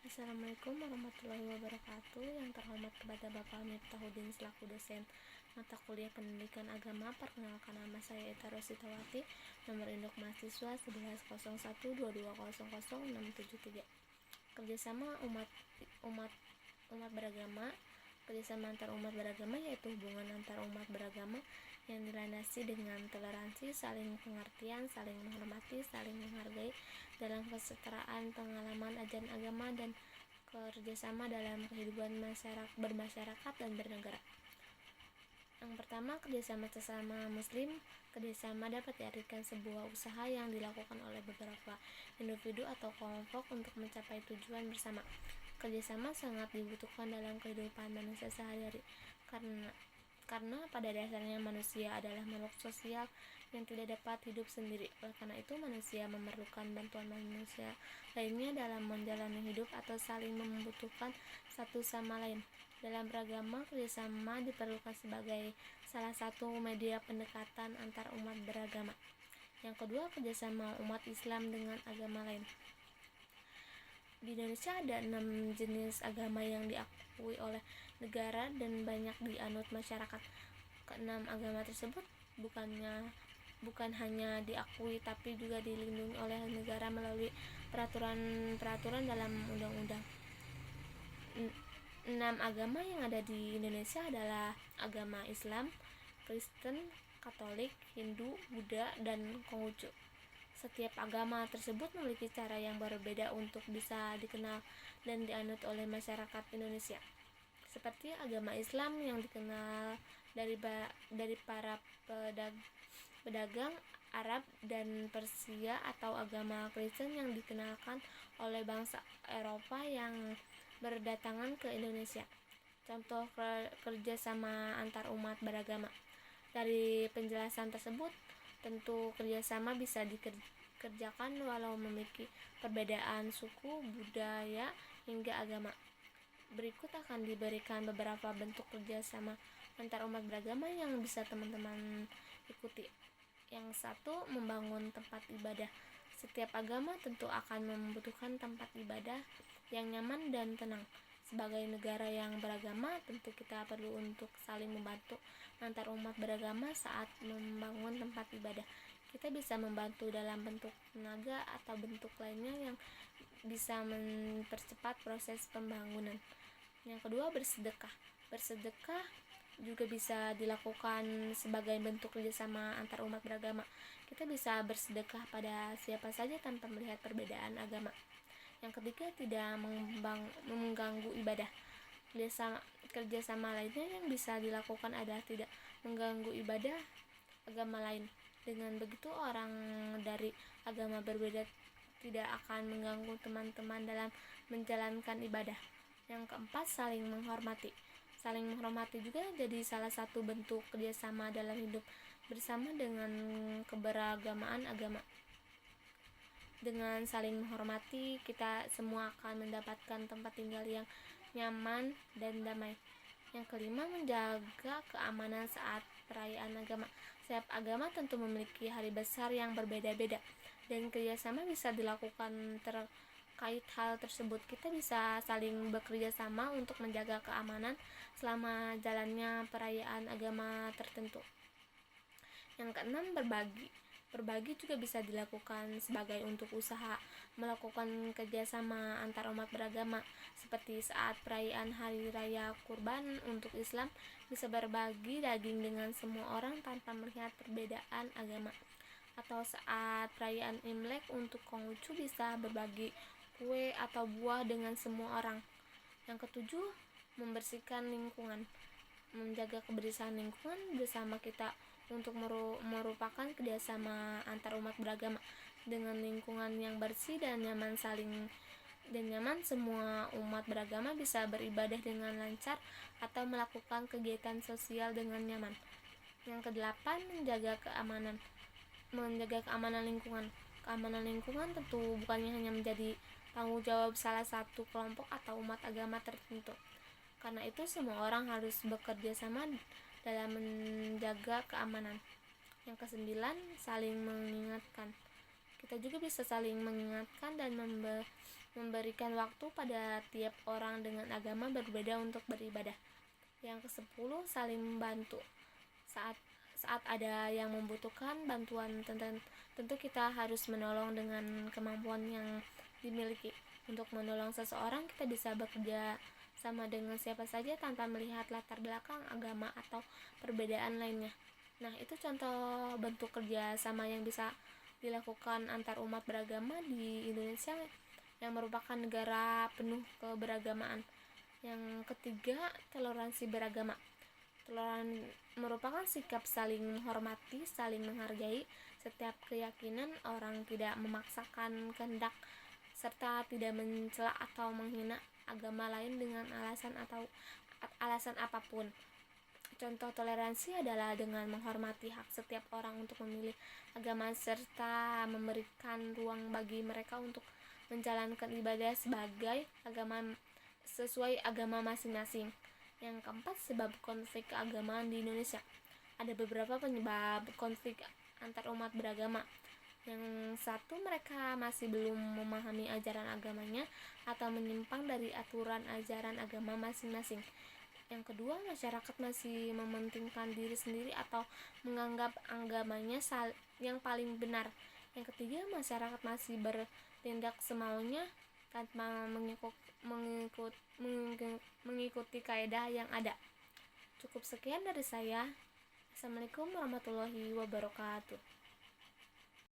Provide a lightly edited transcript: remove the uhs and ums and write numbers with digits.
Assalamualaikum warahmatullahi wabarakatuh. Yang terhormat kepada Bapak Miftahudin selaku dosen mata kuliah Pendidikan Agama. Perkenalkan, nama saya Eta Rositawati, nomor induk mahasiswa 110122000673. Kerjasama umat beragama. Kerjasama antar umat beragama yaitu hubungan antar umat beragama yang dilandasi dengan toleransi, saling pengertian, saling menghormati, saling menghargai dalam kesetaraan pengalaman ajaran agama dan kerjasama dalam kehidupan bermasyarakat dan bernegara. Yang pertama, kerjasama sesama muslim. Kerjasama dapat diartikan sebuah usaha yang dilakukan oleh beberapa individu atau kelompok untuk mencapai tujuan bersama. Kerjasama sangat dibutuhkan dalam kehidupan manusia sehari-hari karena pada dasarnya manusia adalah makhluk sosial yang tidak dapat hidup sendiri. Oleh karena itu, manusia memerlukan bantuan manusia lainnya dalam menjalani hidup atau saling membutuhkan satu sama lain. Dalam beragama, kerjasama diperlukan sebagai salah satu media pendekatan antar umat beragama. Yang kedua, kerjasama umat Islam dengan agama lain. Di Indonesia ada 6 jenis agama yang diakui oleh negara dan banyak dianut masyarakat. Keenam agama tersebut bukan hanya diakui tapi juga dilindungi oleh negara melalui peraturan dalam undang-undang. 6 agama yang ada di Indonesia adalah agama Islam, Kristen, Katolik, Hindu, Buddha, dan Konghucu. Setiap agama tersebut memiliki cara yang berbeda untuk bisa dikenal dan dianut oleh masyarakat Indonesia. Seperti agama Islam yang dikenal dari para pedagang Arab dan Persia, atau agama Kristen yang dikenalkan oleh bangsa Eropa yang berdatangan ke Indonesia. Contoh kerjasama antar umat beragama. Dari penjelasan tersebut, tentu kerjasama bisa dikerjakan walau memiliki perbedaan suku, budaya, hingga agama. Berikut akan diberikan beberapa bentuk kerjasama antar umat beragama yang bisa teman-teman ikuti. Yang satu, membangun tempat ibadah. Setiap agama tentu akan membutuhkan tempat ibadah yang nyaman dan tenang. Sebagai negara yang beragama, tentu kita perlu untuk saling membantu antar umat beragama saat membangun tempat ibadah. Kita bisa membantu dalam bentuk tenaga atau bentuk lainnya yang bisa mempercepat proses pembangunan. Yang kedua, bersedekah. Bersedekah juga bisa dilakukan sebagai bentuk kerjasama antar umat beragama. Kita bisa bersedekah pada siapa saja tanpa melihat perbedaan agama. Yang ketiga, tidak mengganggu ibadah. Kerjasama lainnya yang bisa dilakukan adalah tidak mengganggu ibadah agama lain. Dengan begitu, orang dari agama berbeda tidak akan mengganggu teman-teman dalam menjalankan ibadah. Yang keempat, saling menghormati. Saling menghormati juga jadi salah satu bentuk kerjasama dalam hidup bersama dengan keberagamaan agama. Dengan saling menghormati, kita semua akan mendapatkan tempat tinggal yang nyaman dan damai. Yang kelima, menjaga keamanan saat perayaan agama. Setiap agama tentu memiliki hari besar yang berbeda-beda, dan kerjasama bisa dilakukan terkait hal tersebut. Kita bisa saling bekerja sama untuk menjaga keamanan selama jalannya perayaan agama tertentu. Yang keenam, berbagi. Berbagi juga bisa dilakukan sebagai untuk usaha melakukan kerjasama antar umat beragama, seperti saat perayaan Hari Raya Kurban untuk Islam bisa berbagi daging dengan semua orang tanpa melihat perbedaan agama, atau saat perayaan Imlek untuk Konghucu bisa berbagi kue atau buah dengan semua orang. Yang ketujuh, membersihkan lingkungan. Menjaga kebersihan lingkungan bersama kita untuk merupakan kerjasama antar umat beragama. Dengan lingkungan yang bersih dan nyaman semua umat beragama bisa beribadah dengan lancar atau melakukan kegiatan sosial dengan nyaman. Yang kedelapan, menjaga keamanan lingkungan. Keamanan lingkungan tentu bukannya hanya menjadi tanggung jawab salah satu kelompok atau umat agama tertentu. Karena itu, semua orang harus bekerja sama dalam menjaga keamanan. Yang kesembilan, saling mengingatkan. Kita juga bisa saling mengingatkan dan memberikan waktu pada tiap orang dengan agama berbeda untuk beribadah. Yang ke-10, saling membantu. Saat ada yang membutuhkan bantuan, tentu kita harus menolong dengan kemampuan yang dimiliki. Untuk menolong seseorang, kita bisa bekerja sama dengan siapa saja tanpa melihat latar belakang, agama, atau perbedaan lainnya. Nah, itu contoh bentuk kerja sama yang bisa dilakukan antar umat beragama di Indonesia yang merupakan negara penuh keberagamaan. Yang ketiga, toleransi beragama. Toleransi merupakan sikap saling menghormati, saling menghargai setiap keyakinan, orang tidak memaksakan kehendak, serta tidak mencela atau menghina agama lain dengan alasan apapun. Contoh toleransi adalah dengan menghormati hak setiap orang untuk memilih agama serta memberikan ruang bagi mereka untuk menjalankan ibadah sesuai agama masing-masing. Yang keempat, sebab konflik keagamaan di Indonesia. Ada beberapa penyebab konflik antar umat beragama. Yang satu, mereka masih belum memahami ajaran agamanya atau menyimpang dari aturan ajaran agama masing-masing. Yang kedua, masyarakat masih mementingkan diri sendiri atau menganggap agamanya yang paling benar. Yang ketiga, masyarakat masih bertindak semaunya tanpa mengikuti kaidah yang ada. Cukup sekian dari saya. Assalamualaikum warahmatullahi wabarakatuh.